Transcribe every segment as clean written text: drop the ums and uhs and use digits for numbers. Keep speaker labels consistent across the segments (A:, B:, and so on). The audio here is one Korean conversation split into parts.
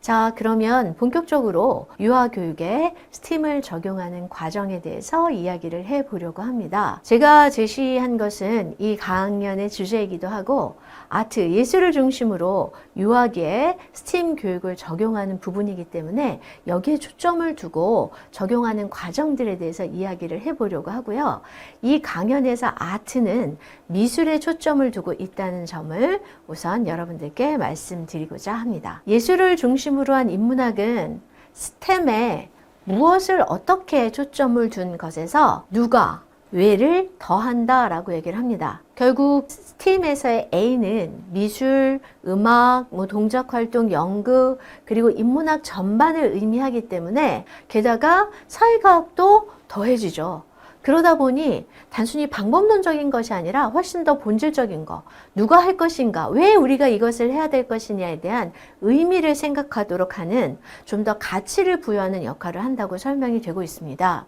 A: 자, 그러면 본격적으로 유아교육에 스팀을 적용하는 과정에 대해서 이야기를 해보려고 합니다. 제가 제시한 것은 이 강연의 주제이기도 하고 아트, 예술을 중심으로 유아기에 스팀 교육을 적용하는 부분이기 때문에 여기에 초점을 두고 적용하는 과정들에 대해서 이야기를 해보려고 하고요. 이 강연에서 아트는 미술에 초점을 두고 있다는 점을 우선 여러분들께 말씀드리고자 합니다. 예술을 중심으로 한 인문학은 스템에 무엇을 어떻게 초점을 둔 것에서 누가 왜를 더한다 라고 얘기를 합니다. 결국 스팀에서의 A는 미술, 음악, 동작활동, 연극, 그리고 인문학 전반을 의미하기 때문에 게다가 사회과학도 더해지죠. 그러다 보니 단순히 방법론적인 것이 아니라 훨씬 더 본질적인 거, 누가 할 것인가, 왜 우리가 이것을 해야 될 것이냐에 대한 의미를 생각하도록 하는 좀 더 가치를 부여하는 역할을 한다고 설명이 되고 있습니다.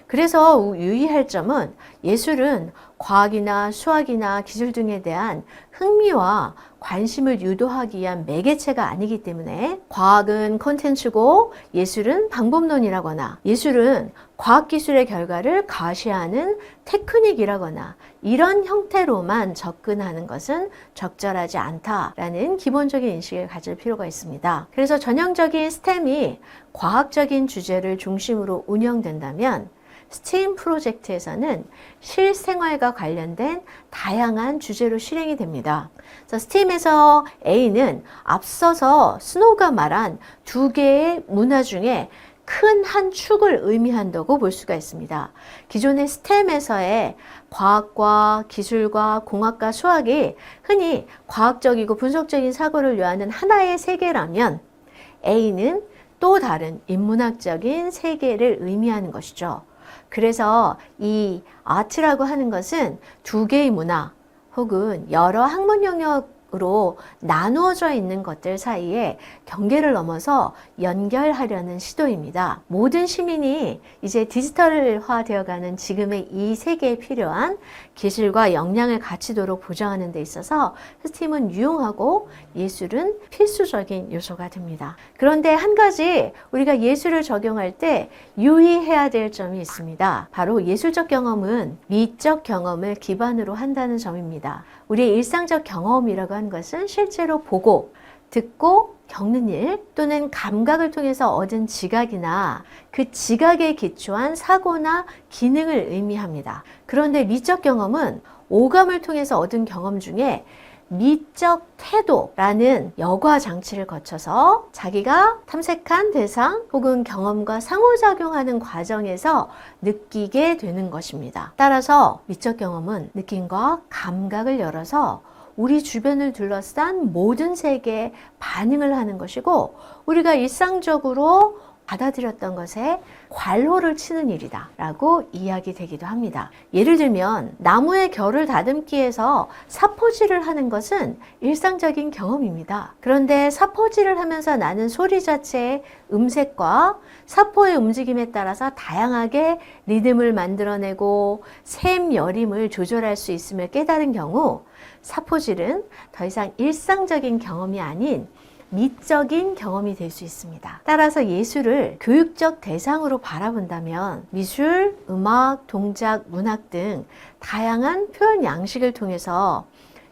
A: 그래서 유의할 점은 예술은 과학이나 수학이나 기술 등에 대한 흥미와 관심을 유도하기 위한 매개체가 아니기 때문에 과학은 콘텐츠고 예술은 방법론이라거나 예술은 과학기술의 결과를 가시하는 테크닉이라거나 이런 형태로만 접근하는 것은 적절하지 않다라는 기본적인 인식을 가질 필요가 있습니다. 그래서 전형적인 스템이 과학적인 주제를 중심으로 운영된다면 스팀 프로젝트에서는 실생활과 관련된 다양한 주제로 실행이 됩니다. 스팀에서 A는 앞서서 스노우가 말한 두 개의 문화 중에 큰 한 축을 의미한다고 볼 수가 있습니다. 기존의 스템에서의 과학과 기술과 공학과 수학이 흔히 과학적이고 분석적인 사고를 요하는 하나의 세계라면 A는 또 다른 인문학적인 세계를 의미하는 것이죠. 그래서 이 아트라고 하는 것은 두 개의 문화 혹은 여러 학문 영역으로 나누어져 있는 것들 사이에 경계를 넘어서 연결하려는 시도입니다. 모든 시민이 이제 디지털화 되어가는 지금의 이 세계에 필요한 기술과 역량을 갖추도록 보장하는 데 있어서 스팀은 유용하고 예술은 필수적인 요소가 됩니다. 그런데 한 가지 우리가 예술을 적용할 때 유의해야 될 점이 있습니다. 바로 예술적 경험은 미적 경험을 기반으로 한다는 점입니다. 우리의 일상적 경험이라고 하는 것은 실제로 보고 듣고 겪는 일 또는 감각을 통해서 얻은 지각이나 그 지각에 기초한 사고나 기능을 의미합니다. 그런데 미적 경험은 오감을 통해서 얻은 경험 중에 미적 태도라는 여과 장치를 거쳐서 자기가 탐색한 대상 혹은 경험과 상호작용하는 과정에서 느끼게 되는 것입니다. 따라서 미적 경험은 느낌과 감각을 열어서 우리 주변을 둘러싼 모든 세계에 반응을 하는 것이고 우리가 일상적으로 받아들였던 것에 괄호를 치는 일이다 라고 이야기되기도 합니다. 예를 들면 나무의 결을 다듬기에서 사포질을 하는 것은 일상적인 경험입니다. 그런데 사포질을 하면서 나는 소리 자체의 음색과 사포의 움직임에 따라서 다양하게 리듬을 만들어내고 샘 여림을 조절할 수 있음을 깨달은 경우 사포질은 더 이상 일상적인 경험이 아닌 미적인 경험이 될 수 있습니다. 따라서 예술을 교육적 대상으로 바라본다면 미술, 음악, 동작, 문학 등 다양한 표현 양식을 통해서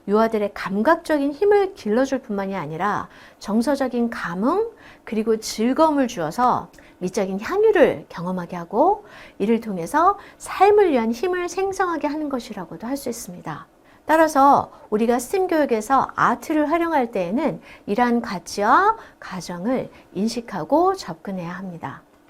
A: 유아들의 감각적인 힘을 길러줄 뿐만이 아니라 정서적인 감흥 그리고 즐거움을 주어서 미적인 향유를 경험하게 하고 이를 통해서 삶을 위한 힘을 생성하게 하는 것이라고도 할 수 있습니다. 따라서 우리가 스팀 교육에서 아트를 활용할 때에는 이러한 가치와 가정을 인식하고 접근해야 합니다.